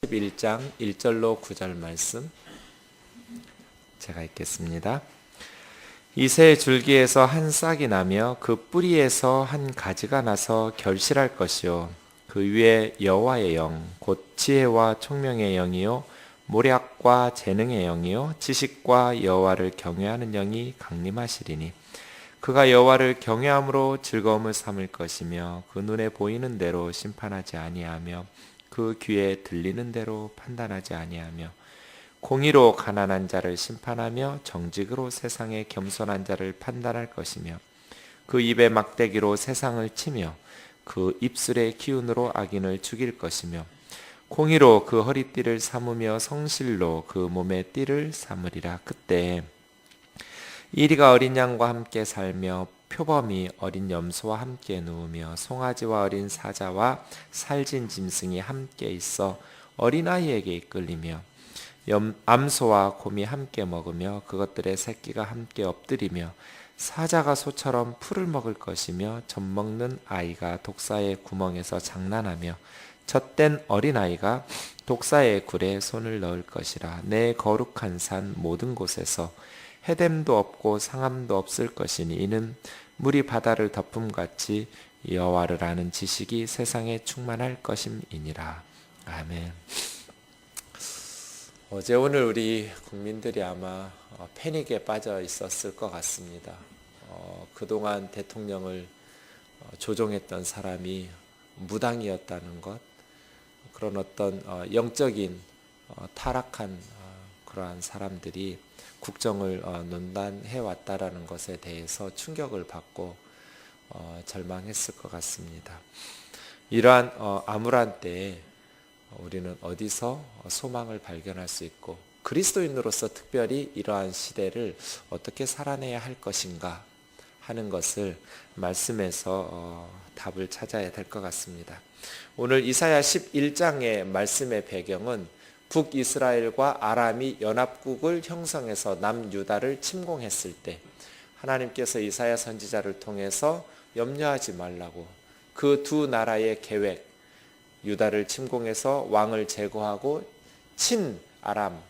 11장 1절로 9절 말씀 제가 읽겠습니다. 이새 줄기에서 한 싹이 나며 그 뿌리에서 한 가지가 나서 결실할 것이요 그 위에 여호와의 영 곧 지혜와 총명의 영이요 모략과 재능의 영이요 지식과 여호와를 경외하는 영이 강림하시리니 그가 여호와를 경외함으로 즐거움을 삼을 것이며 그 눈에 보이는 대로 심판하지 아니하며 그 귀에 들리는 대로 판단하지 아니하며 공의로 가난한 자를 심판하며 정직으로 세상에 겸손한 자를 판단할 것이며 그 입에 막대기로 세상을 치며 그 입술의 기운으로 악인을 죽일 것이며 공의로 그 허리띠를 삼으며 성실로 그 몸의 띠를 삼으리라. 그때 이리가 어린 양과 함께 살며 표범이 어린 염소와 함께 누우며 송아지와 어린 사자와 살진 짐승이 함께 있어 어린아이에게 이끌리며 암소와 곰이 함께 먹으며 그것들의 새끼가 함께 엎드리며 사자가 소처럼 풀을 먹을 것이며 젖먹는 아이가 독사의 구멍에서 장난하며 젖된 어린아이가 독사의 굴에 손을 넣을 것이라. 내 거룩한 산 모든 곳에서 해됨도 없고 상함도 없을 것이니 이는 물이 바다를 덮음같이 여호와를 아는 지식이 세상에 충만할 것임이니라. 아멘. 어제 오늘 우리 국민들이 아마 패닉에 빠져 있었을 것 같습니다. 그동안 대통령을 조종했던 사람이 무당이었다는 것, 그런 어떤 영적인 타락한 그러한 사람들이 국정을 논단해 왔다라는 것에 대해서 충격을 받고 절망했을 것 같습니다. 이러한 암울한 때에 우리는 어디서 소망을 발견할 수 있고 그리스도인으로서 특별히 이러한 시대를 어떻게 살아내야 할 것인가 하는 것을 말씀에서 답을 찾아야 될 것 같습니다. 오늘 이사야 11장의 말씀의 배경은 북이스라엘과 아람이 연합국을 형성해서 남유다를 침공했을 때 하나님께서 이사야 선지자를 통해서 염려하지 말라고 그 두 나라의 계획, 유다를 침공해서 왕을 제거하고 친아람,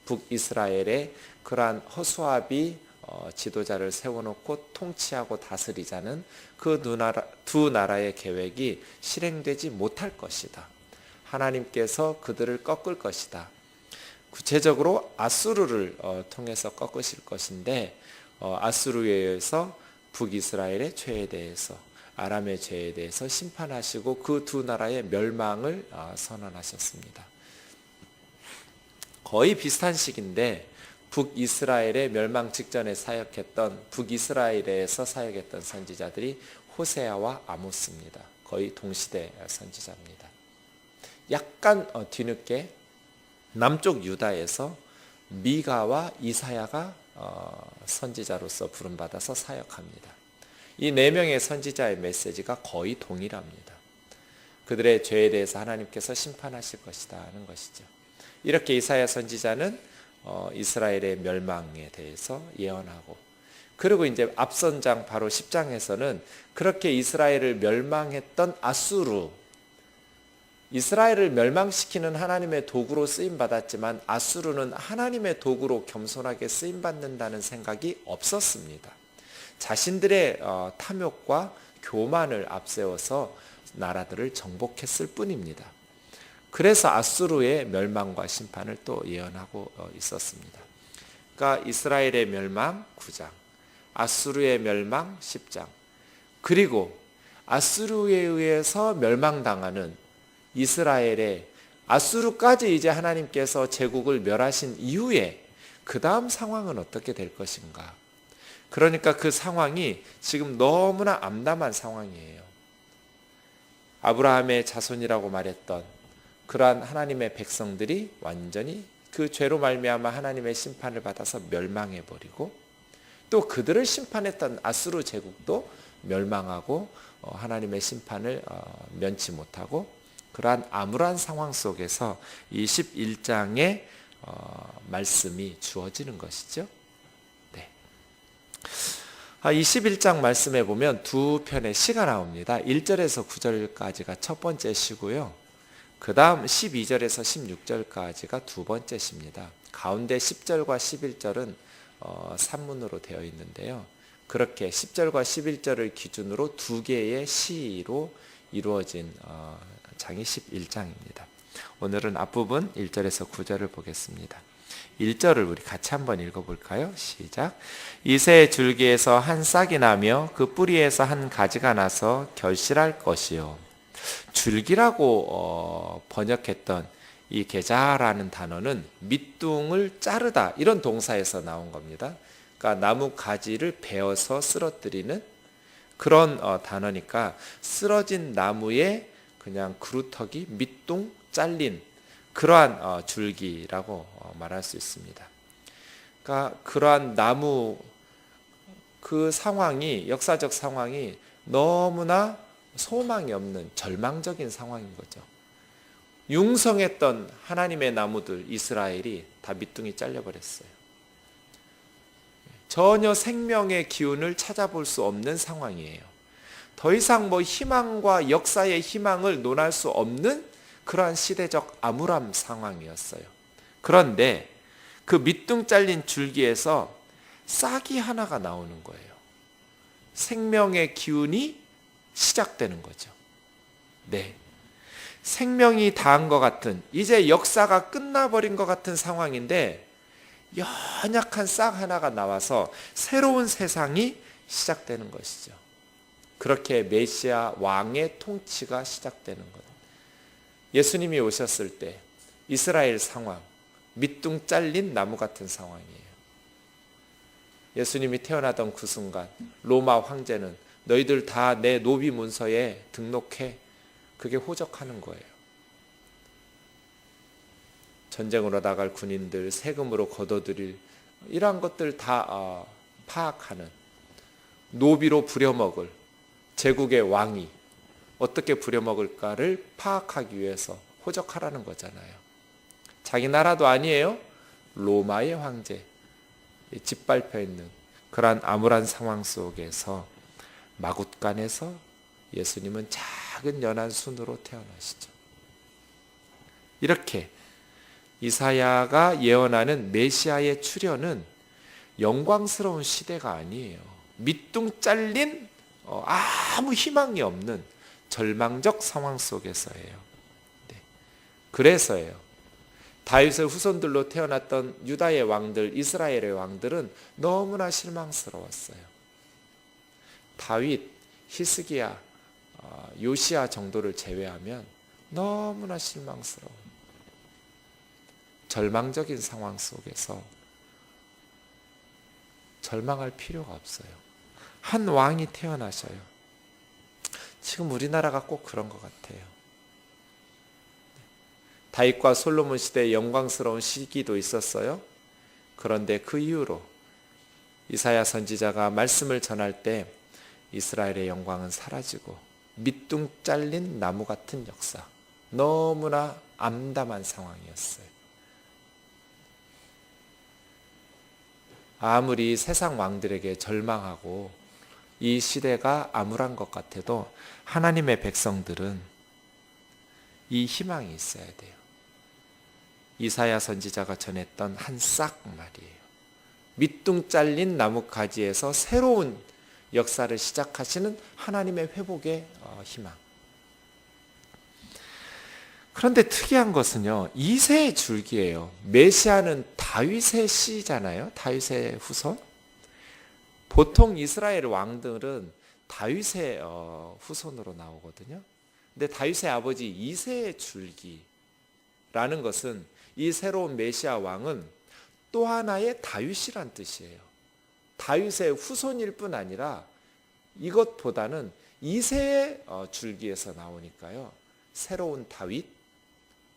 북이스라엘의 그러한 허수아비 지도자를 세워놓고 통치하고 다스리자는 그 두 나라의 계획이 실행되지 못할 것이다. 하나님께서 그들을 꺾을 것이다. 구체적으로 아수르를 통해서 꺾으실 것인데 아수르에 의해서 북이스라엘의 죄에 대해서 아람의 죄에 대해서 심판하시고 그 두 나라의 멸망을 선언하셨습니다. 거의 비슷한 시기인데 북이스라엘의 멸망 직전에 사역했던 북이스라엘에서 사역했던 선지자들이 호세아와 아모스입니다. 거의 동시대 선지자입니다. 약간 뒤늦게 남쪽 유다에서 미가와 이사야가 선지자로서 부름받아서 사역합니다. 이 네 명의 선지자의 메시지가 거의 동일합니다. 그들의 죄에 대해서 하나님께서 심판하실 것이다 하는 것이죠. 이렇게 이사야 선지자는 이스라엘의 멸망에 대해서 예언하고, 그리고 이제 앞선 장 바로 10장에서는 그렇게 이스라엘을 멸망했던 아수르, 이스라엘을 멸망시키는 하나님의 도구로 쓰임받았지만 아수르는 하나님의 도구로 겸손하게 쓰임받는다는 생각이 없었습니다. 자신들의 탐욕과 교만을 앞세워서 나라들을 정복했을 뿐입니다. 그래서 아수르의 멸망과 심판을 또 예언하고 있었습니다. 그러니까 이스라엘의 멸망 9장, 아수르의 멸망 10장, 그리고 아수르에 의해서 멸망당하는 이스라엘의 아수르까지 이제 하나님께서 제국을 멸하신 이후에 그 다음 상황은 어떻게 될 것인가. 그러니까 그 상황이 지금 너무나 암담한 상황이에요. 아브라함의 자손이라고 말했던 그러한 하나님의 백성들이 완전히 그 죄로 말미암아 하나님의 심판을 받아서 멸망해버리고, 또 그들을 심판했던 아수르 제국도 멸망하고 하나님의 심판을 면치 못하고, 그러한 암울한 상황 속에서 이 11장의 말씀이 주어지는 것이죠. 네. 21장 말씀에 보면 두 편의 시가 나옵니다. 1절에서 9절까지가 첫 번째 시고요. 그 다음 12절에서 16절까지가 두 번째 시입니다. 가운데 10절과 11절은 산문으로 되어 있는데요. 그렇게 10절과 11절을 기준으로 두 개의 시로 이루어진 장이 11장입니다. 오늘은 앞부분 1절에서 9절을 보겠습니다. 1절을 우리 같이 한번 읽어볼까요? 시작. 이새의 줄기에서 한 싹이 나며 그 뿌리에서 한 가지가 나서 결실할 것이요. 줄기라고 번역했던 이 계자라는 단어는 밑둥을 자르다 이런 동사에서 나온 겁니다. 그러니까 나무 가지를 베어서 쓰러뜨리는 그런 단어니까 쓰러진 나무의 그냥 그루터기 밑둥 잘린 그러한 줄기라고 말할 수 있습니다. 그러니까 그러한 나무 그 상황이 역사적 상황이 너무나 소망이 없는 절망적인 상황인 거죠. 융성했던 하나님의 나무들 이스라엘이 다 밑둥이 잘려버렸어요. 전혀 생명의 기운을 찾아볼 수 없는 상황이에요. 더 이상 희망과 역사의 희망을 논할 수 없는 그러한 시대적 암울함 상황이었어요. 그런데 그 밑둥 잘린 줄기에서 싹이 하나가 나오는 거예요. 생명의 기운이 시작되는 거죠. 네. 생명이 다한 것 같은, 이제 역사가 끝나버린 것 같은 상황인데 연약한 싹 하나가 나와서 새로운 세상이 시작되는 것이죠. 그렇게 메시아 왕의 통치가 시작되는 것. 예수님이 오셨을 때 이스라엘 상황, 밑둥 잘린 나무 같은 상황이에요. 예수님이 태어나던 그 순간 로마 황제는 너희들 다 내 노비 문서에 등록해. 그게 호적하는 거예요. 전쟁으로 나갈 군인들 세금으로 거둬들일 이러한 것들 다 파악하는, 노비로 부려먹을 제국의 왕이 어떻게 부려먹을까를 파악하기 위해서 호적하라는 거잖아요. 자기 나라도 아니에요. 로마의 황제 짓밟혀 있는 그러한 암울한 상황 속에서 마굿간에서 예수님은 작은 연한 순으로 태어나시죠. 이렇게 이사야가 예언하는 메시아의 출현은 영광스러운 시대가 아니에요. 밑둥 잘린 아무 희망이 없는 절망적 상황 속에서예요. 네. 그래서예요. 다윗의 후손들로 태어났던 유다의 왕들, 이스라엘의 왕들은 너무나 실망스러웠어요. 다윗, 히스기야, 요시야 정도를 제외하면 너무나 실망스러운 절망적인 상황 속에서 절망할 필요가 없어요. 한 왕이 태어나셔요. 지금 우리나라가 꼭 그런 것 같아요. 다윗과 솔로몬 시대의 영광스러운 시기도 있었어요. 그런데 그 이후로 이사야 선지자가 말씀을 전할 때 이스라엘의 영광은 사라지고 밑둥 잘린 나무 같은 역사, 너무나 암담한 상황이었어요. 아무리 세상 왕들에게 절망하고 이 시대가 암울한 것 같아도 하나님의 백성들은 이 희망이 있어야 돼요. 이사야 선지자가 전했던 한 싹 말이에요. 밑둥 잘린 나무 가지에서 새로운 역사를 시작하시는 하나님의 회복의 희망. 그런데 특이한 것은요, 이새의 줄기예요. 메시아는 다윗의 씨잖아요. 다윗의 후손. 보통 이스라엘 왕들은 다윗의 후손으로 나오거든요. 근데 다윗의 아버지 이새의 줄기라는 것은 이 새로운 메시아 왕은 또 하나의 다윗이란 뜻이에요. 다윗의 후손일 뿐 아니라 이것보다는 이새의 줄기에서 나오니까요, 새로운 다윗,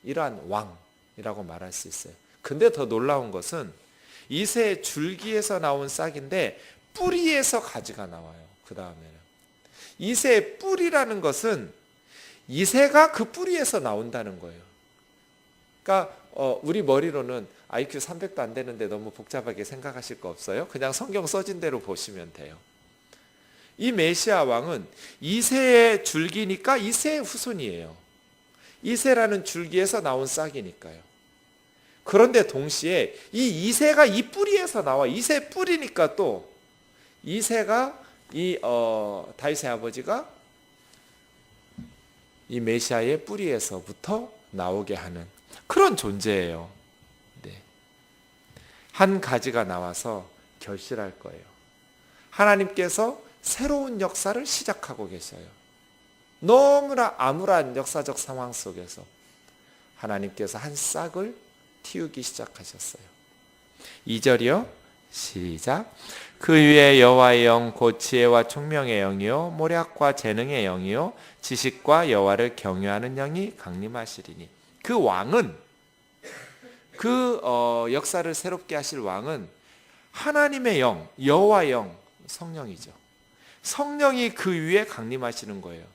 이러한 왕이라고 말할 수 있어요. 근데 더 놀라운 것은 이새의 줄기에서 나온 싹인데 뿌리에서 가지가 나와요. 그 다음에는 이새의 뿌리라는 것은 이새가 그 뿌리에서 나온다는 거예요. 그러니까 우리 머리로는 IQ 300도 안 되는데 너무 복잡하게 생각하실 거 없어요? 그냥 성경 써진 대로 보시면 돼요. 이 메시아 왕은 이새의 줄기니까 이새의 후손이에요. 이새라는 줄기에서 나온 싹이니까요. 그런데 동시에 이 이새가 이 뿌리에서 나와. 이새 뿌리니까 또 이새가 다윗의 아버지가 이 메시아의 뿌리에서부터 나오게 하는 그런 존재예요. 네. 한 가지가 나와서 결실할 거예요. 하나님께서 새로운 역사를 시작하고 계셔요. 너무나 암울한 역사적 상황 속에서 하나님께서 한 싹을 틔우기 시작하셨어요. 2절이요. 시작. 그 위에 여호와의 영 곧 지혜와 총명의 영이요 모략과 재능의 영이요 지식과 여호와를 경외하는 영이 강림하시리니. 그 왕은 역사를 새롭게 하실 왕은 하나님의 영, 여호와의 영, 성령이죠. 성령이 그 위에 강림하시는 거예요.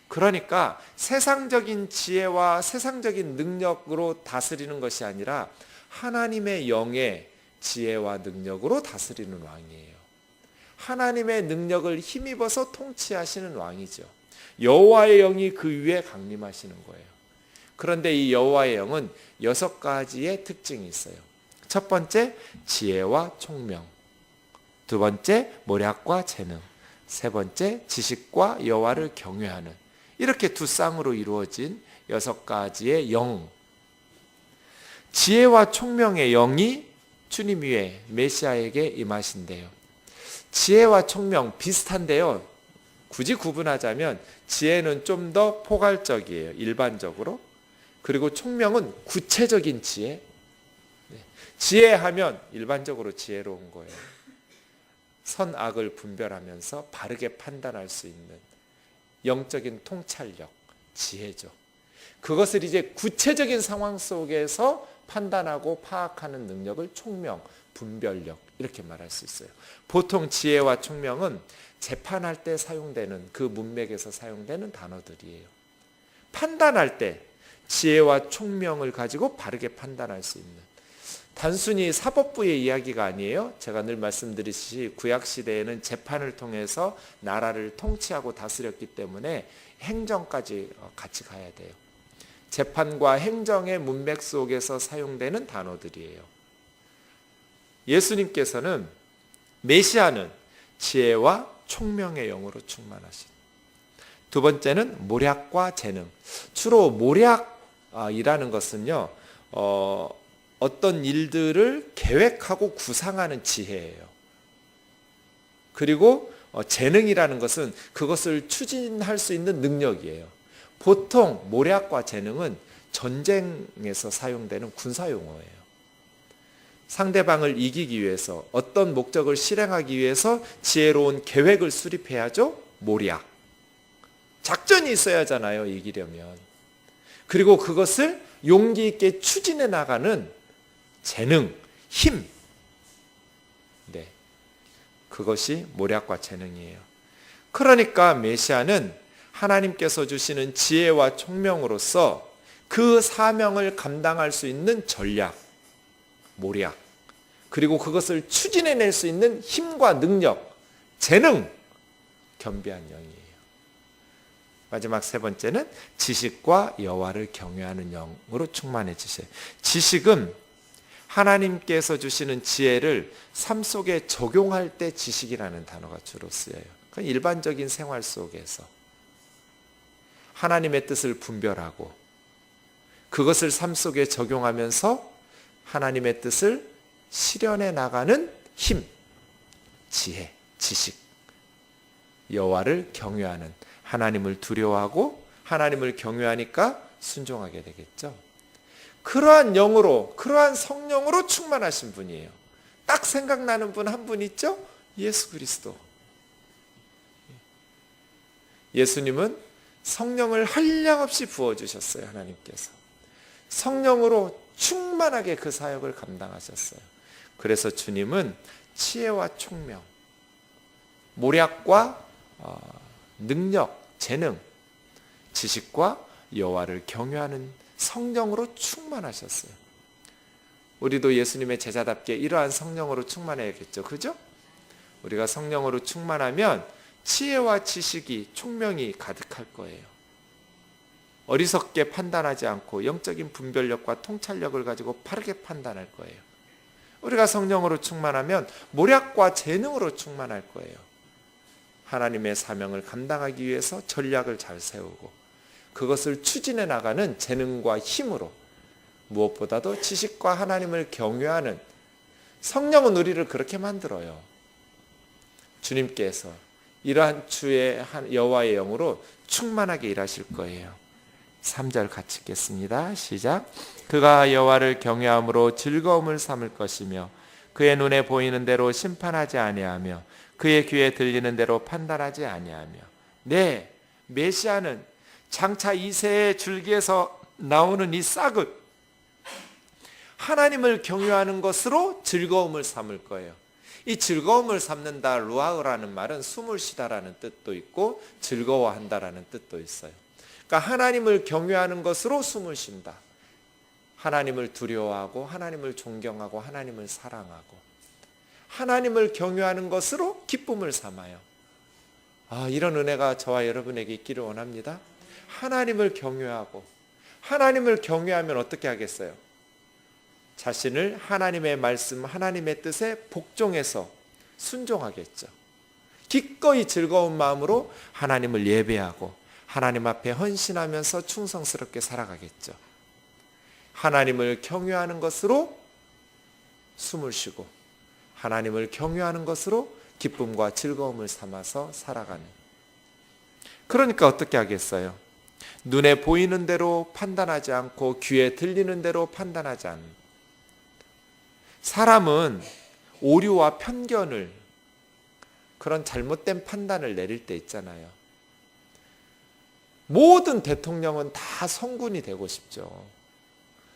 그러니까 세상적인 지혜와 세상적인 능력으로 다스리는 것이 아니라 하나님의 영의 지혜와 능력으로 다스리는 왕이에요. 하나님의 능력을 힘입어서 통치하시는 왕이죠. 여호와의 영이 그 위에 강림하시는 거예요. 그런데 이 여호와의 영은 6가지의 특징이 있어요. 첫 번째, 지혜와 총명. 두 번째, 모략과 재능. 세 번째, 지식과 여호와를 경외하는. 이렇게 두 쌍으로 이루어진 6가지의 영. 지혜와 총명의 영이 주님 위에 메시아에게 임하신대요. 지혜와 총명 비슷한데요. 굳이 구분하자면 지혜는 좀 더 포괄적이에요. 일반적으로. 그리고 총명은 구체적인 지혜. 지혜하면 일반적으로 지혜로운 거예요. 선악을 분별하면서 바르게 판단할 수 있는 영적인 통찰력, 지혜죠. 그것을 이제 구체적인 상황 속에서 판단하고 파악하는 능력을 총명, 분별력 이렇게 말할 수 있어요. 보통 지혜와 총명은 재판할 때 사용되는 그 문맥에서 사용되는 단어들이에요. 판단할 때 지혜와 총명을 가지고 바르게 판단할 수 있는, 단순히 사법부의 이야기가 아니에요. 제가 늘 말씀드리듯이 구약시대에는 재판을 통해서 나라를 통치하고 다스렸기 때문에 행정까지 같이 가야 돼요. 재판과 행정의 문맥 속에서 사용되는 단어들이에요. 예수님께서는, 메시아는 지혜와 총명의 영으로 충만하신. 두 번째는 모략과 재능. 주로 모략이라는 것은요, 어떤 일들을 계획하고 구상하는 지혜예요. 그리고 재능이라는 것은 그것을 추진할 수 있는 능력이에요. 보통 모략과 재능은 전쟁에서 사용되는 군사용어예요. 상대방을 이기기 위해서, 어떤 목적을 실행하기 위해서 지혜로운 계획을 수립해야죠. 모략. 작전이 있어야 하잖아요, 이기려면. 그리고 그것을 용기 있게 추진해 나가는 재능, 힘. 네, 그것이 모략과 재능이에요. 그러니까 메시아는 하나님께서 주시는 지혜와 총명으로서 그 사명을 감당할 수 있는 전략, 모략, 그리고 그것을 추진해낼 수 있는 힘과 능력, 재능, 겸비한 영이에요. 마지막 세 번째는 지식과 여호와를 경외하는 영으로 충만해 주세요. 지식은 하나님께서 주시는 지혜를 삶 속에 적용할 때 지식이라는 단어가 주로 쓰여요. 일반적인 생활 속에서 하나님의 뜻을 분별하고 그것을 삶 속에 적용하면서 하나님의 뜻을 실현해 나가는 힘, 지혜, 지식, 여호와를 경외하는, 하나님을 두려워하고 하나님을 경외하니까 순종하게 되겠죠. 그러한 영으로, 그러한 성령으로 충만하신 분이에요. 딱 생각나는 분 한 분 있죠? 예수 그리스도. 예수님은 성령을 한량없이 부어주셨어요. 하나님께서 성령으로 충만하게 그 사역을 감당하셨어요. 그래서 주님은 지혜와 총명, 모략과 능력, 재능, 지식과 여호와를 경외하는 성령으로 충만하셨어요. 우리도 예수님의 제자답게 이러한 성령으로 충만해야겠죠. 그죠? 우리가 성령으로 충만하면 지혜와 지식이, 총명이 가득할 거예요. 어리석게 판단하지 않고 영적인 분별력과 통찰력을 가지고 바르게 판단할 거예요. 우리가 성령으로 충만하면 모략과 재능으로 충만할 거예요. 하나님의 사명을 감당하기 위해서 전략을 잘 세우고 그것을 추진해 나가는 재능과 힘으로, 무엇보다도 지식과 하나님을 경외하는, 성령은 우리를 그렇게 만들어요. 주님께서 이러한 주의 여호와의 영으로 충만하게 일하실 거예요. 3절 같이 읽겠습니다. 시작. 그가 여호와를 경외함으로 즐거움을 삼을 것이며 그의 눈에 보이는 대로 심판하지 아니하며 그의 귀에 들리는 대로 판단하지 아니하며. 네, 메시아는 장차 이새의 줄기에서 나오는 이 싹은 하나님을 경외하는 것으로 즐거움을 삼을 거예요. 이 즐거움을 삼는다, 루아흐라는 말은 숨을 쉬다라는 뜻도 있고 즐거워한다라는 뜻도 있어요. 그러니까 하나님을 경외하는 것으로 숨을 쉰다. 하나님을 두려워하고 하나님을 존경하고 하나님을 사랑하고 하나님을 경외하는 것으로 기쁨을 삼아요. 이런 은혜가 저와 여러분에게 있기를 원합니다. 하나님을 경외하고, 하나님을 경외하면 어떻게 하겠어요? 자신을 하나님의 말씀, 하나님의 뜻에 복종해서 순종하겠죠. 기꺼이 즐거운 마음으로 하나님을 예배하고 하나님 앞에 헌신하면서 충성스럽게 살아가겠죠. 하나님을 경외하는 것으로 숨을 쉬고 하나님을 경외하는 것으로 기쁨과 즐거움을 삼아서 살아가는. 그러니까 어떻게 하겠어요? 눈에 보이는 대로 판단하지 않고 귀에 들리는 대로 판단하지 않는. 사람은 오류와 편견을, 그런 잘못된 판단을 내릴 때 있잖아요. 모든 대통령은 다 성군이 되고 싶죠.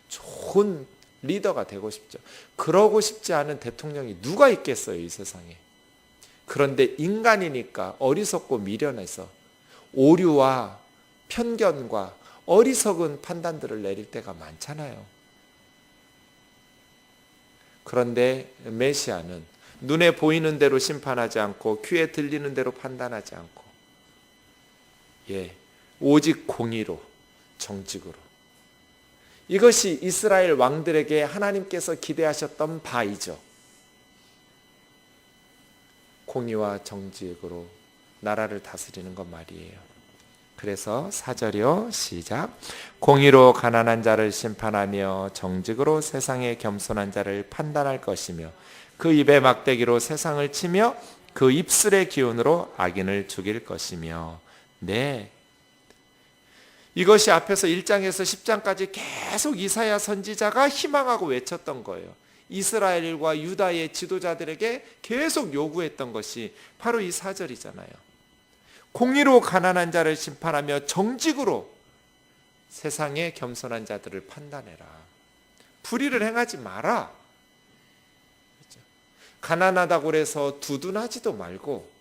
좋은 리더가 되고 싶죠. 그러고 싶지 않은 대통령이 누가 있겠어요, 이 세상에. 그런데 인간이니까 어리석고 미련해서 오류와 편견과 어리석은 판단들을 내릴 때가 많잖아요. 그런데 메시아는 눈에 보이는 대로 심판하지 않고 귀에 들리는 대로 판단하지 않고, 오직 공의로, 정직으로. 이것이 이스라엘 왕들에게 하나님께서 기대하셨던 바이죠. 공의와 정직으로 나라를 다스리는 것 말이에요. 그래서 4절이요. 시작. 공의로 가난한 자를 심판하며 정직으로 세상에 겸손한 자를 판단할 것이며 그 입의 막대기로 세상을 치며 그 입술의 기운으로 악인을 죽일 것이며. 네, 이것이 앞에서 1장에서 10장까지 계속 이사야 선지자가 희망하고 외쳤던 거예요. 이스라엘과 유다의 지도자들에게 계속 요구했던 것이 바로 이 4절이잖아요. 공의로 가난한 자를 심판하며 정직으로 세상의 겸손한 자들을 판단해라. 불의를 행하지 마라. 그렇죠? 가난하다고 해서 두둔하지도 말고,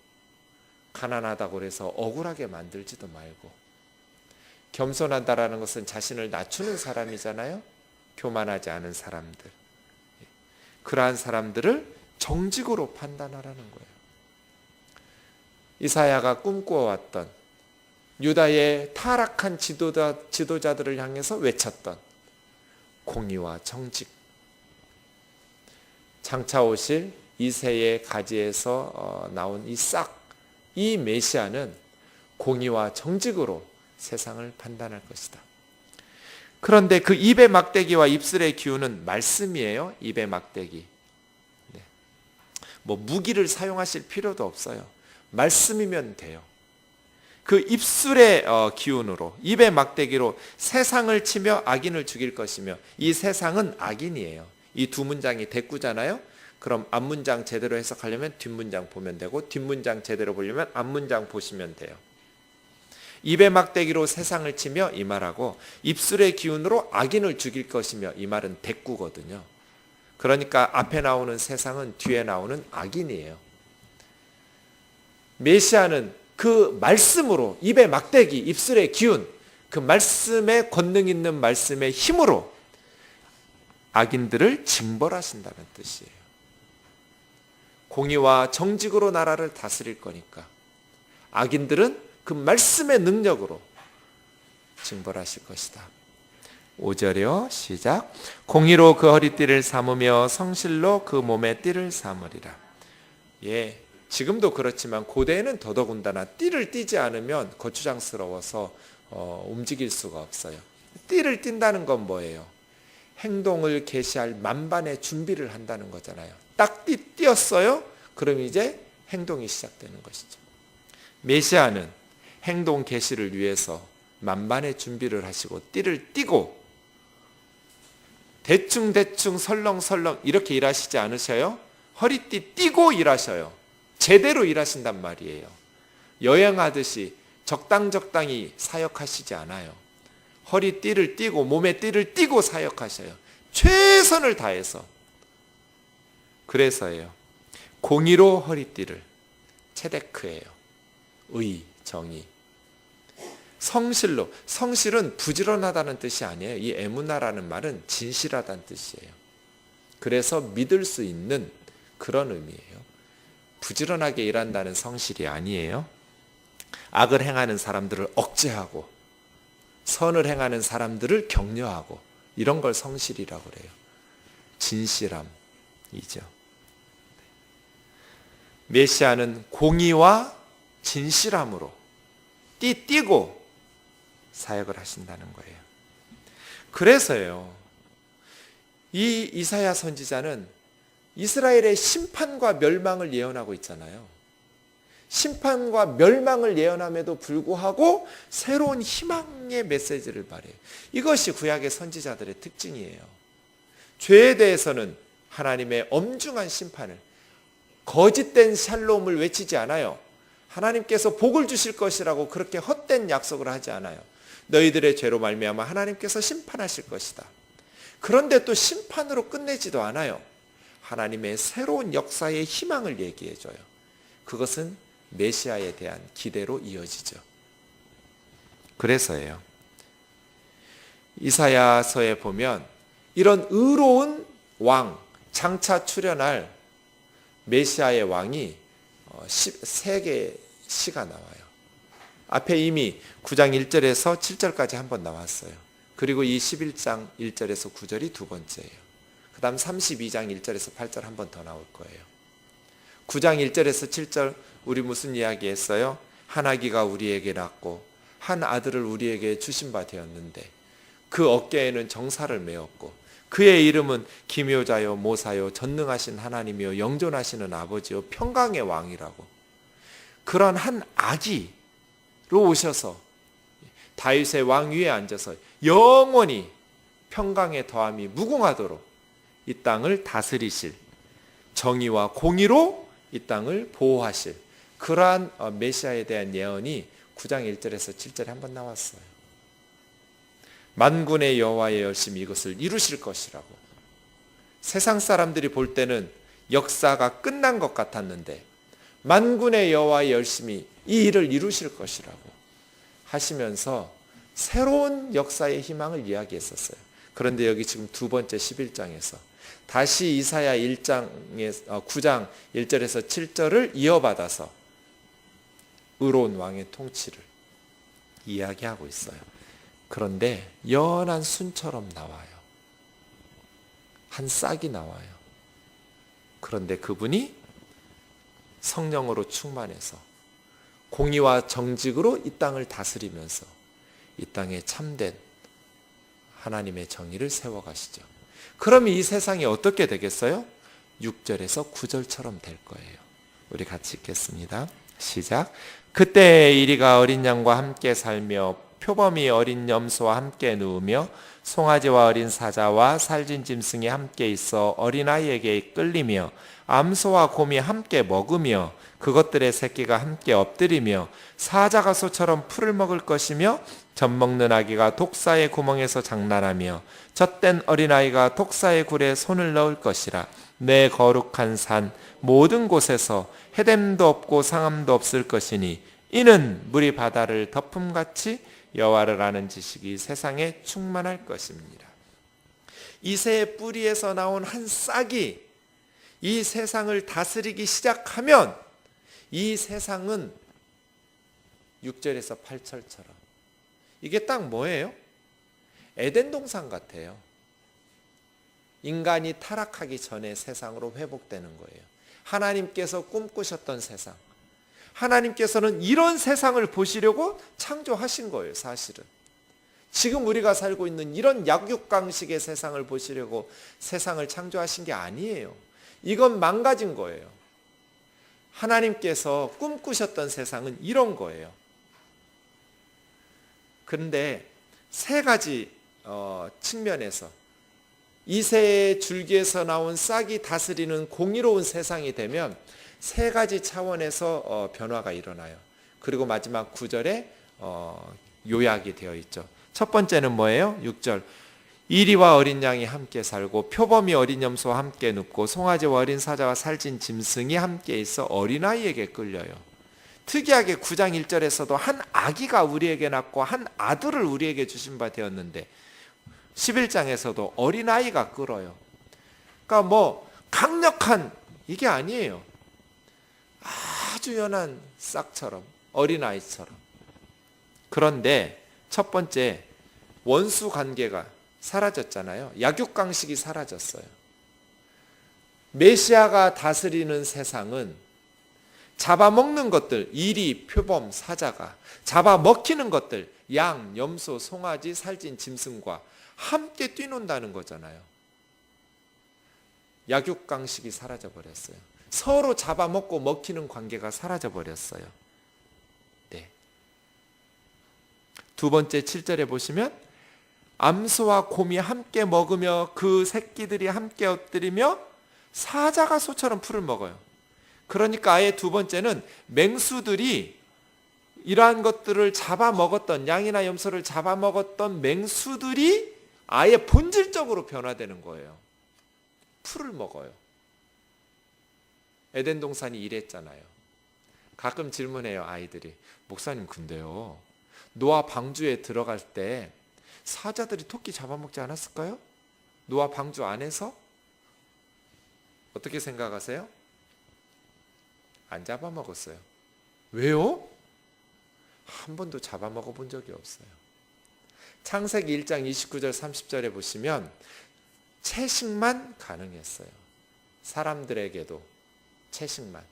가난하다고 해서 억울하게 만들지도 말고. 겸손하다라는 것은 자신을 낮추는 사람이잖아요. 교만하지 않은 사람들. 그러한 사람들을 정직으로 판단하라는 거예요. 이사야가 꿈꾸어왔던, 유다의 타락한 지도자들을 향해서 외쳤던 공의와 정직. 장차 오실 이새의 가지에서 나온 이 싹, 이 메시아는 공의와 정직으로 세상을 판단할 것이다. 그런데 그 입의 막대기와 입술의 기운은 말씀이에요. 입의 막대기. 무기를 사용하실 필요도 없어요. 말씀이면 돼요. 그 입술의 기운으로, 입의 막대기로 세상을 치며 악인을 죽일 것이며, 이 세상은 악인이에요. 이 두 문장이 대꾸잖아요. 그럼 앞문장 제대로 해석하려면 뒷문장 보면 되고, 뒷문장 제대로 보려면 앞문장 보시면 돼요. 입의 막대기로 세상을 치며 이 말하고, 입술의 기운으로 악인을 죽일 것이며, 이 말은 대꾸거든요. 그러니까 앞에 나오는 세상은 뒤에 나오는 악인이에요. 메시아는 그 말씀으로, 입의 막대기, 입술의 기운, 그 말씀의 권능 있는 말씀의 힘으로 악인들을 징벌하신다는 뜻이에요. 공의와 정직으로 나라를 다스릴 거니까 악인들은 그 말씀의 능력으로 징벌하실 것이다. 5절이요. 시작. 공의로 그 허리띠를 삼으며 성실로 그 몸의 띠를 삼으리라. 예, 지금도 그렇지만 고대에는 더더군다나 띠를 띠지 않으면 거추장스러워서 움직일 수가 없어요. 띠를 띈다는 건 뭐예요? 행동을 개시할 만반의 준비를 한다는 거잖아요. 딱 띄었어요? 그럼 이제 행동이 시작되는 것이죠. 메시아는 행동 개시를 위해서 만반의 준비를 하시고 띠를 띠고 대충 설렁설렁 이렇게 일하시지 않으셔요? 허리띠 띠고 일하셔요. 제대로 일하신단 말이에요. 여행하듯이 적당히 사역하시지 않아요. 허리띠를 띠고 몸에 띠를 띠고 사역하셔요. 최선을 다해서. 그래서예요. 공의로 허리띠를. 체데크예요. 의, 정의. 성실로. 성실은 부지런하다는 뜻이 아니에요. 이 에무나라는 말은 진실하다는 뜻이에요. 그래서 믿을 수 있는 그런 의미예요. 부지런하게 일한다는 성실이 아니에요. 악을 행하는 사람들을 억제하고 선을 행하는 사람들을 격려하고 이런 걸 성실이라고 그래요. 진실함이죠. 메시아는 공의와 진실함으로 띠고 사역을 하신다는 거예요. 그래서요. 이 이사야 선지자는 이스라엘의 심판과 멸망을 예언하고 있잖아요. 심판과 멸망을 예언함에도 불구하고 새로운 희망의 메시지를 발해요. 이것이 구약의 선지자들의 특징이에요. 죄에 대해서는 하나님의 엄중한 심판을, 거짓된 샬롬을 외치지 않아요. 하나님께서 복을 주실 것이라고 그렇게 헛된 약속을 하지 않아요. 너희들의 죄로 말미암아 하나님께서 심판하실 것이다. 그런데 또 심판으로 끝내지도 않아요. 하나님의 새로운 역사의 희망을 얘기해줘요. 그것은 메시아에 대한 기대로 이어지죠. 그래서예요. 이사야서에 보면 이런 의로운 왕, 장차 출현할 메시아의 왕이 3개의 시가 나와요. 앞에 이미 9장 1절에서 7절까지 한번 나왔어요. 그리고 이 11장 1절에서 9절이 두 번째예요. 그 다음 32장 1절에서 8절 한 번 더 나올 거예요. 9장 1절에서 7절 우리 무슨 이야기 했어요? 한 아기가 우리에게 낳고 한 아들을 우리에게 주신 바 되었는데 그 어깨에는 정사를 메었고 그의 이름은 기묘자요 모사요 전능하신 하나님이요 영존하시는 아버지요 평강의 왕이라고. 그런 한 아기로 오셔서 다윗의 왕 위에 앉아서 영원히 평강의 더함이 무궁하도록 이 땅을 다스리실, 정의와 공의로 이 땅을 보호하실 그러한 메시아에 대한 예언이 9장 1절에서 7절에 한번 나왔어요. 만군의 여호와의 열심히 이것을 이루실 것이라고. 세상 사람들이 볼 때는 역사가 끝난 것 같았는데 만군의 여호와의 열심히 이 일을 이루실 것이라고 하시면서 새로운 역사의 희망을 이야기했었어요. 그런데 여기 지금 두 번째 11장에서 다시 이사야 9장 1절에서 7절을 이어받아서 의로운 왕의 통치를 이야기하고 있어요. 그런데 연한 순처럼 나와요. 한 싹이 나와요. 그런데 그분이 성령으로 충만해서 공의와 정직으로 이 땅을 다스리면서 이 땅에 참된 하나님의 정의를 세워가시죠. 그럼 이 세상이 어떻게 되겠어요? 6절에서 9절처럼 될 거예요. 우리 같이 읽겠습니다. 시작. 그때 이리가 어린 양과 함께 살며 표범이 어린 염소와 함께 누우며 송아지와 어린 사자와 살진 짐승이 함께 있어 어린아이에게 끌리며 암소와 곰이 함께 먹으며 그것들의 새끼가 함께 엎드리며 사자가 소처럼 풀을 먹을 것이며 젖먹는 아기가 독사의 구멍에서 장난하며 젖된 어린아이가 독사의 굴에 손을 넣을 것이라. 내 거룩한 산 모든 곳에서 해됨도 없고 상함도 없을 것이니 이는 물이 바다를 덮음같이 여호와를 아는 지식이 세상에 충만할 것입니다. 이새의 뿌리에서 나온 한 싹이 이 세상을 다스리기 시작하면 이 세상은 6절에서 8절처럼 이게 딱 뭐예요? 에덴 동산 같아요. 인간이 타락하기 전에 세상으로 회복되는 거예요. 하나님께서 꿈꾸셨던 세상. 하나님께서는 이런 세상을 보시려고 창조하신 거예요, 사실은. 지금 우리가 살고 있는 이런 약육강식의 세상을 보시려고 세상을 창조하신 게 아니에요. 이건 망가진 거예요. 하나님께서 꿈꾸셨던 세상은 이런 거예요. 그런데 세 가지 측면에서 이새의 줄기에서 나온 싹이 다스리는 공의로운 세상이 되면 세 가지 차원에서 변화가 일어나요. 그리고 마지막 9절에 요약이 되어 있죠. 첫 번째는 뭐예요? 6절. 이리와 어린 양이 함께 살고 표범이 어린 염소와 함께 눕고 송아지와 어린 사자와 살찐 짐승이 함께 있어 어린아이에게 끌려요. 특이하게 9장 1절에서도 한 아기가 우리에게 낳고 한 아들을 우리에게 주신 바 되었는데 11장에서도 어린아이가 끌어요. 그러니까 뭐 강력한 이게 아니에요. 아주 연한 싹처럼 어린아이처럼. 그런데 첫 번째 원수 관계가 사라졌잖아요. 약육강식이 사라졌어요. 메시아가 다스리는 세상은 잡아먹는 것들, 이리, 표범, 사자가 잡아먹히는 것들, 양, 염소, 송아지, 살찐 짐승과 함께 뛰논다는 거잖아요. 약육강식이 사라져버렸어요. 서로 잡아먹고 먹히는 관계가 사라져버렸어요. 네. 두 번째 7절에 보시면 암소와 곰이 함께 먹으며 그 새끼들이 함께 엎드리며 사자가 소처럼 풀을 먹어요. 그러니까 아예 두 번째는 맹수들이 이러한 것들을 잡아먹었던 양이나 염소를 잡아먹었던 맹수들이 아예 본질적으로 변화되는 거예요. 풀을 먹어요. 에덴 동산이 이랬잖아요. 가끔 질문해요, 아이들이. 목사님, 근데요, 노아 방주에 들어갈 때 사자들이 토끼 잡아먹지 않았을까요? 노아 방주 안에서? 어떻게 생각하세요? 안 잡아먹었어요. 왜요? 한 번도 잡아먹어 본 적이 없어요. 창세기 1장 29절 30절에 보시면 채식만 가능했어요. 사람들에게도 채식만.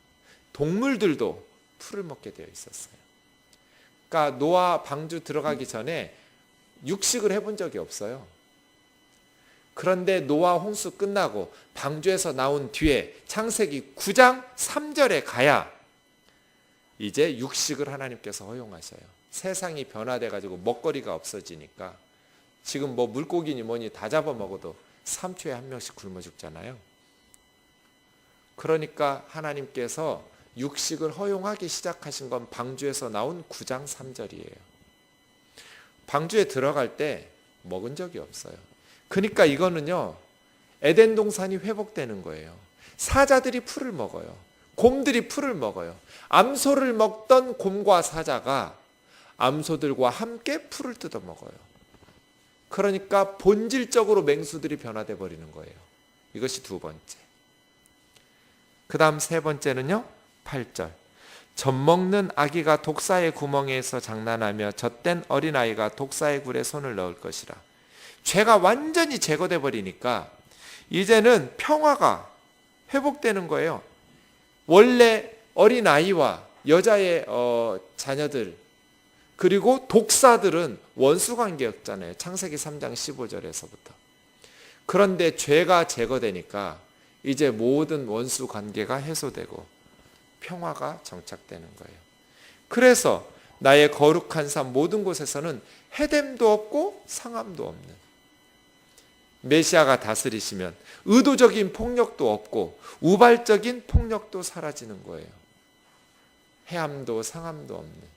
동물들도 풀을 먹게 되어 있었어요. 그러니까 노아 방주 들어가기 전에 육식을 해본 적이 없어요. 그런데 노아 홍수 끝나고 방주에서 나온 뒤에 창세기 9장 3절에 가야 이제 육식을 하나님께서 허용하셔요. 세상이 변화돼가지고 먹거리가 없어지니까 지금 뭐 물고기니 뭐니 다 잡아먹어도 3초에 한 명씩 굶어 죽잖아요. 그러니까 하나님께서 육식을 허용하기 시작하신 건 방주에서 나온 9장 3절이에요. 방주에 들어갈 때 먹은 적이 없어요. 그러니까 이거는요, 에덴 동산이 회복되는 거예요. 사자들이 풀을 먹어요. 곰들이 풀을 먹어요. 암소를 먹던 곰과 사자가 암소들과 함께 풀을 뜯어 먹어요. 그러니까 본질적으로 맹수들이 변화돼 버리는 거예요. 이것이 두 번째. 그 다음 세 번째는요, 8절. 젖먹는 아기가 독사의 구멍에서 장난하며 젖된 어린아이가 독사의 굴에 손을 넣을 것이라. 죄가 완전히 제거돼 버리니까 이제는 평화가 회복되는 거예요. 원래 어린아이와 여자의 자녀들 그리고 독사들은 원수관계였잖아요. 창세기 3장 15절에서부터. 그런데 죄가 제거되니까 이제 모든 원수관계가 해소되고 평화가 정착되는 거예요. 그래서 나의 거룩한 삶 모든 곳에서는 해됨도 없고 상함도 없는 메시아가 다스리시면 의도적인 폭력도 없고 우발적인 폭력도 사라지는 거예요. 해함도 상함도 없는.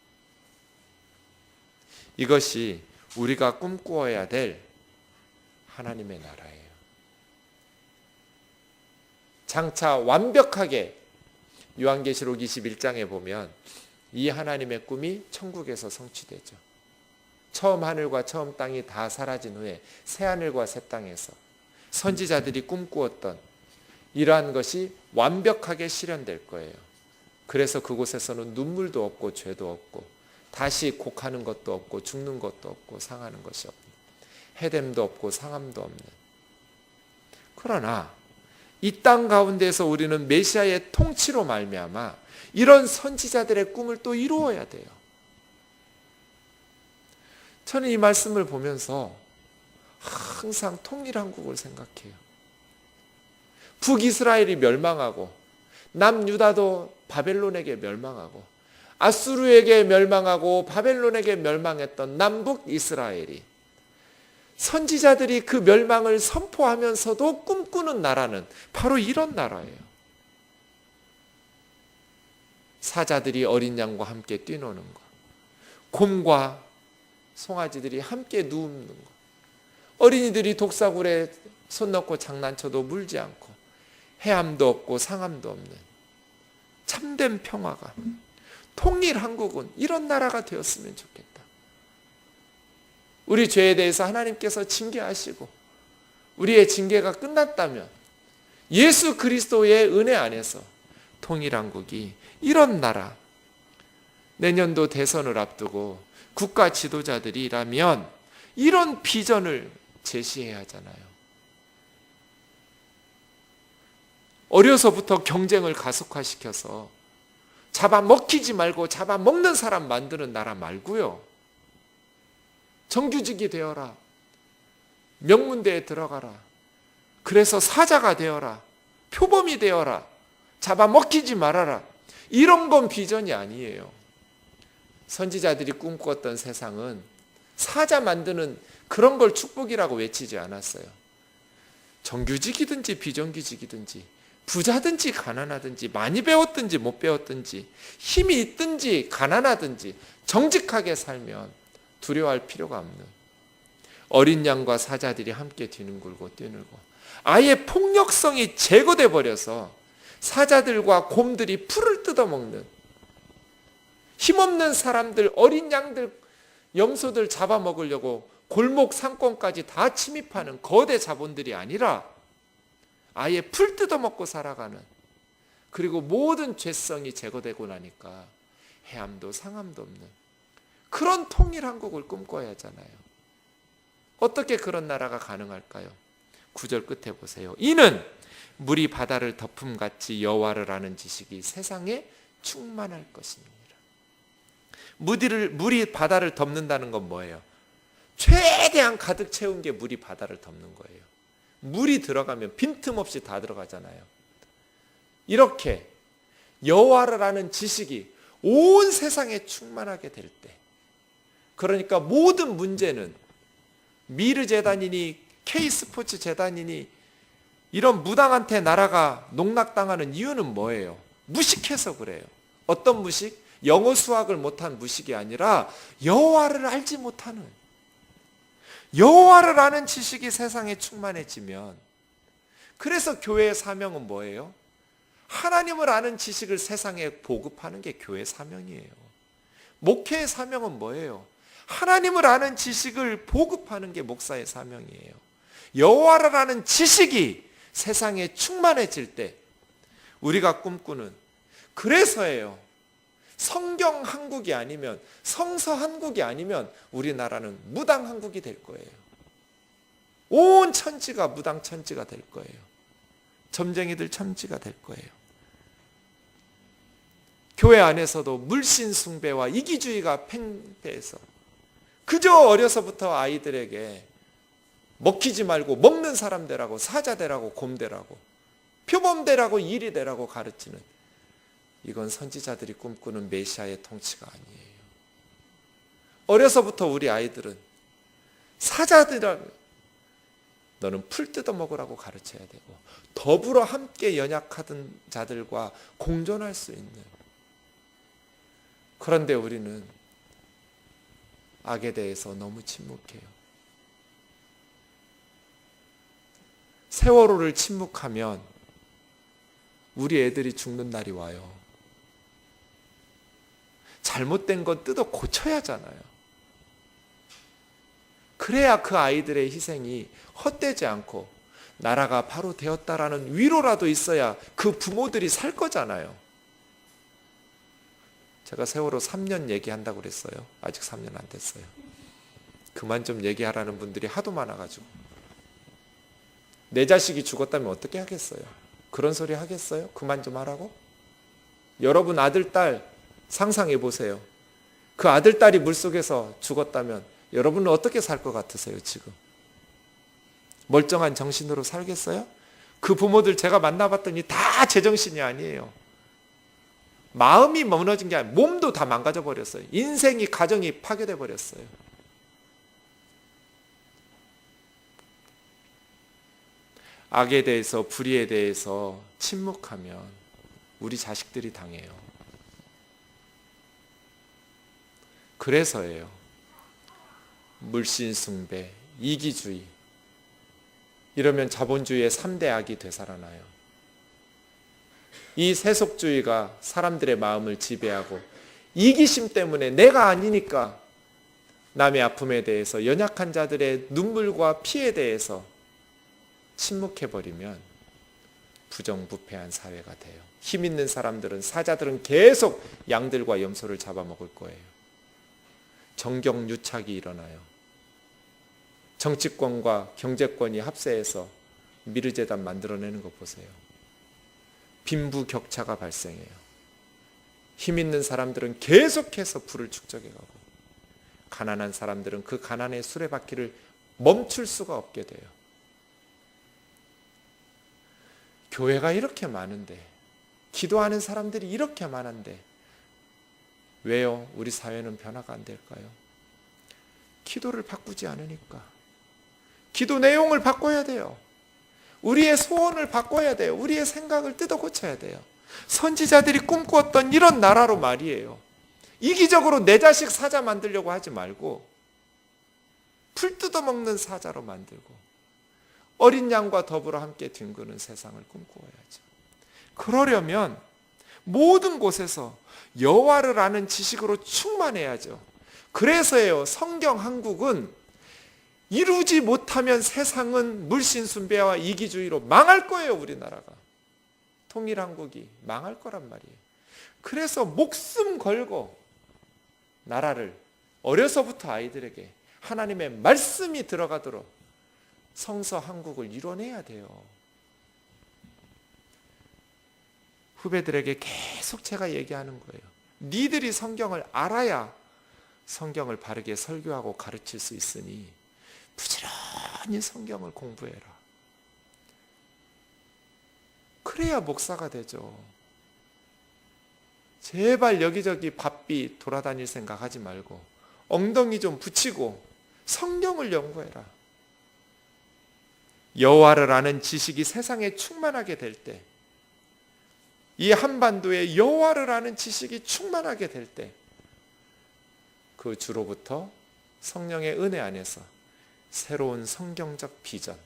이것이 우리가 꿈꾸어야 될 하나님의 나라예요. 장차 완벽하게 요한계시록 21장에 보면 이 하나님의 꿈이 천국에서 성취되죠. 처음 하늘과 처음 땅이 다 사라진 후에 새 하늘과 새 땅에서 선지자들이 꿈꾸었던 이러한 것이 완벽하게 실현될 거예요. 그래서 그곳에서는 눈물도 없고 죄도 없고 다시 곡하는 것도 없고 죽는 것도 없고 상하는 것이 없는, 해됨도 없고 상함도 없는. 그러나 이 땅 가운데서 우리는 메시아의 통치로 말미암아 이런 선지자들의 꿈을 또 이루어야 돼요. 저는 이 말씀을 보면서 항상 통일한국을 생각해요. 북이스라엘이 멸망하고 남유다도 바벨론에게 멸망하고 아수르에게 멸망하고 바벨론에게 멸망했던 남북 이스라엘이 선지자들이 그 멸망을 선포하면서도 꿈꾸는 나라는 바로 이런 나라예요. 사자들이 어린 양과 함께 뛰노는 것, 곰과 송아지들이 함께 누우는 것, 어린이들이 독사굴에 손 넣고 장난쳐도 물지 않고 해함도 없고 상함도 없는 참된 평화가, 통일 한국은 이런 나라가 되었으면 좋겠다. 우리 죄에 대해서 하나님께서 징계하시고 우리의 징계가 끝났다면 예수 그리스도의 은혜 안에서 통일 한국이 이런 나라, 내년도 대선을 앞두고 국가 지도자들이라면 이런 비전을 제시해야 하잖아요. 어려서부터 경쟁을 가속화시켜서 잡아먹히지 말고 잡아먹는 사람 만드는 나라 말고요. 정규직이 되어라. 명문대에 들어가라. 그래서 사자가 되어라. 표범이 되어라. 잡아먹히지 말아라. 이런 건 비전이 아니에요. 선지자들이 꿈꿨던 세상은 사자 만드는 그런 걸 축복이라고 외치지 않았어요. 정규직이든지 비정규직이든지 부자든지 가난하든지 많이 배웠든지 못 배웠든지 힘이 있든지 가난하든지 정직하게 살면 두려워할 필요가 없는, 어린 양과 사자들이 함께 뒤능글고 뛰놀고 아예 폭력성이 제거돼 버려서 사자들과 곰들이 풀을 뜯어먹는, 힘없는 사람들, 어린 양들, 염소들 잡아먹으려고 골목 상권까지 다 침입하는 거대 자본들이 아니라 아예 풀 뜯어먹고 살아가는, 그리고 모든 죄성이 제거되고 나니까 해함도 상함도 없는 그런 통일 한국을 꿈꿔야 하잖아요. 어떻게 그런 나라가 가능할까요? 9절 끝에 보세요. 이는 물이 바다를 덮음같이 여호와를 아는 지식이 세상에 충만할 것입니다. 물이 바다를 덮는다는 건 뭐예요? 최대한 가득 채운 게 물이 바다를 덮는 거예요. 물이 들어가면 빈틈없이 다 들어가잖아요. 이렇게 여호와를 아는 지식이 온 세상에 충만하게 될 때, 그러니까 모든 문제는 미르 재단이니 K스포츠 재단이니 이런 무당한테 나라가 농락당하는 이유는 뭐예요? 무식해서 그래요. 어떤 무식? 영어 수학을 못한 무식이 아니라 여호와를 알지 못하는, 여호와를 아는 지식이 세상에 충만해지면, 그래서 교회의 사명은 뭐예요? 하나님을 아는 지식을 세상에 보급하는 게 교회 사명이에요. 목회의 사명은 뭐예요? 하나님을 아는 지식을 보급하는 게 목사의 사명이에요. 여호와를 아는 지식이 세상에 충만해질 때 우리가 꿈꾸는, 그래서예요. 성경 한국이 아니면, 성서 한국이 아니면 우리나라는 무당 한국이 될 거예요. 온 천지가 무당 천지가 될 거예요. 점쟁이들 천지가 될 거예요. 교회 안에서도 물신 숭배와 이기주의가 팽배해서 그저 어려서부터 아이들에게 먹히지 말고 먹는 사람 되라고, 사자 되라고, 곰 되라고, 표범 되라고, 이리 되라고 가르치는, 이건 선지자들이 꿈꾸는 메시아의 통치가 아니에요. 어려서부터 우리 아이들은 사자들아, 너는 풀 뜯어 먹으라고 가르쳐야 되고, 더불어 함께 연약하던 자들과 공존할 수 있는. 그런데 우리는 악에 대해서 너무 침묵해요. 세월호를 침묵하면 우리 애들이 죽는 날이 와요. 잘못된 건 뜯어 고쳐야 하잖아요. 그래야 그 아이들의 희생이 헛되지 않고 나라가 바로 되었다라는 위로라도 있어야 그 부모들이 살 거잖아요. 제가 세월호 3년 얘기한다고 그랬어요. 아직 3년 안 됐어요. 그만 좀 얘기하라는 분들이 하도 많아가지고. 내 자식이 죽었다면 어떻게 하겠어요? 그런 소리 하겠어요? 그만 좀 하라고? 여러분 아들, 딸 상상해 보세요. 그 아들, 딸이 물속에서 죽었다면 여러분은 어떻게 살 것 같으세요, 지금? 멀쩡한 정신으로 살겠어요? 그 부모들 제가 만나봤더니 다 제정신이 아니에요. 마음이 무너진 게 아니라 몸도 다 망가져 버렸어요. 인생이, 가정이 파괴돼 버렸어요. 악에 대해서, 불의에 대해서 침묵하면 우리 자식들이 당해요. 그래서예요. 물신숭배, 이기주의, 이러면 자본주의의 3대 악이 되살아나요. 이 세속주의가 사람들의 마음을 지배하고 이기심 때문에 내가 아니니까 남의 아픔에 대해서, 연약한 자들의 눈물과 피에 대해서 침묵해버리면 부정부패한 사회가 돼요. 힘 있는 사람들은, 사자들은 계속 양들과 염소를 잡아먹을 거예요. 정경유착이 일어나요. 정치권과 경제권이 합세해서 미르재단 만들어내는 거 보세요. 빈부격차가 발생해요. 힘 있는 사람들은 계속해서 부를 축적해가고, 가난한 사람들은 그 가난의 수레바퀴를 멈출 수가 없게 돼요. 교회가 이렇게 많은데, 기도하는 사람들이 이렇게 많은데 왜요? 우리 사회는 변화가 안 될까요? 기도를 바꾸지 않으니까. 기도 내용을 바꿔야 돼요. 우리의 소원을 바꿔야 돼요. 우리의 생각을 뜯어 고쳐야 돼요. 선지자들이 꿈꾸었던 이런 나라로 말이에요. 이기적으로 내 자식 사자 만들려고 하지 말고 풀 뜯어먹는 사자로 만들고 어린 양과 더불어 함께 뒹구는 세상을 꿈꾸어야죠. 그러려면 모든 곳에서 여호와를 아는 지식으로 충만해야죠. 그래서예요. 성경 한국은 이루지 못하면 세상은 물신숭배와 이기주의로 망할 거예요. 우리나라가. 통일한국이 망할 거란 말이에요. 그래서 목숨 걸고 나라를 어려서부터 아이들에게 하나님의 말씀이 들어가도록 성서 한국을 이뤄내야 돼요. 후배들에게 계속 제가 얘기하는 거예요. 니들이 성경을 알아야 성경을 바르게 설교하고 가르칠 수 있으니 부지런히 성경을 공부해라. 그래야 목사가 되죠. 제발 여기저기 바삐 돌아다닐 생각 하지 말고 엉덩이 좀 붙이고 성경을 연구해라. 여호와를 아는 지식이 세상에 충만하게 될 때, 이 한반도에 여호와를 아는 지식이 충만하게 될 때, 그 주로부터 성령의 은혜 안에서 새로운 성경적 비전,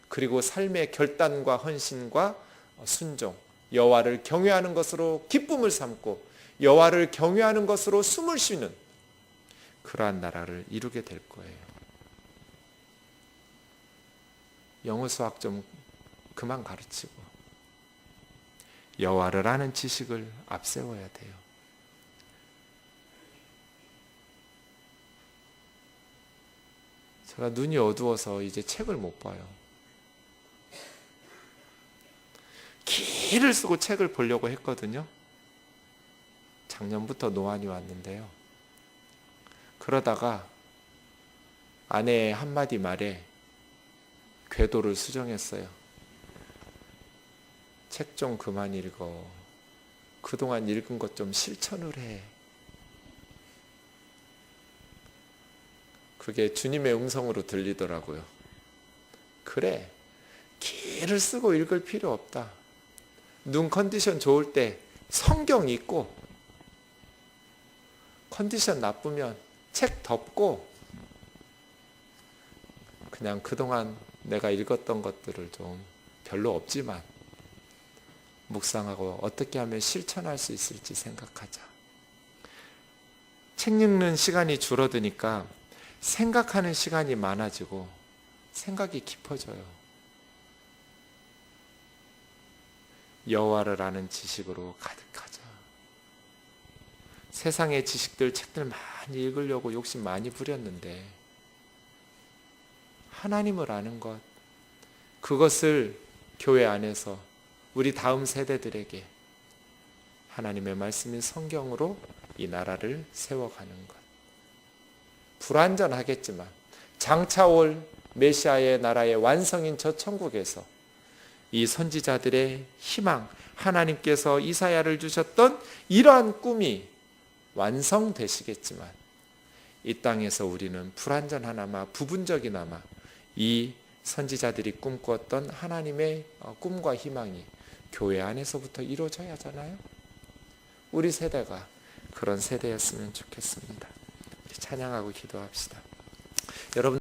그리고 삶의 결단과 헌신과 순종, 여호와를 경외하는 것으로 기쁨을 삼고 여호와를 경외하는 것으로 숨을 쉬는 그러한 나라를 이루게 될 거예요. 영어 수학 좀 그만 가르치고 여호와를 아는 지식을 앞세워야 돼요. 제가 눈이 어두워서 이제 책을 못 봐요. 기를 쓰고 책을 보려고 했거든요. 작년부터 노안이 왔는데요. 그러다가 아내의 한마디 말에 궤도를 수정했어요. 책 좀 그만 읽어. 그동안 읽은 것 좀 실천을 해. 그게 주님의 음성으로 들리더라고요. 그래, 기를 쓰고 읽을 필요 없다. 눈 컨디션 좋을 때 성경 읽고, 컨디션 나쁘면 책 덮고, 그냥 그동안 내가 읽었던 것들을 좀 별로 없지만 묵상하고 어떻게 하면 실천할 수 있을지 생각하자. 책 읽는 시간이 줄어드니까 생각하는 시간이 많아지고 생각이 깊어져요. 여호와를 아는 지식으로 가득하자. 세상의 지식들, 책들 많이 읽으려고 욕심 많이 부렸는데 하나님을 아는 것, 그것을 교회 안에서 우리 다음 세대들에게 하나님의 말씀인 성경으로 이 나라를 세워가는 것. 불완전하겠지만 장차 올 메시아의 나라의 완성인 저 천국에서 이 선지자들의 희망, 하나님께서 이사야를 주셨던 이러한 꿈이 완성되시겠지만 이 땅에서 우리는 불완전하나마 부분적이나마 이 선지자들이 꿈꾸었던 하나님의 꿈과 희망이 교회 안에서부터 이루어져야 하잖아요. 우리 세대가 그런 세대였으면 좋겠습니다. 찬양하고 기도합시다. 여러분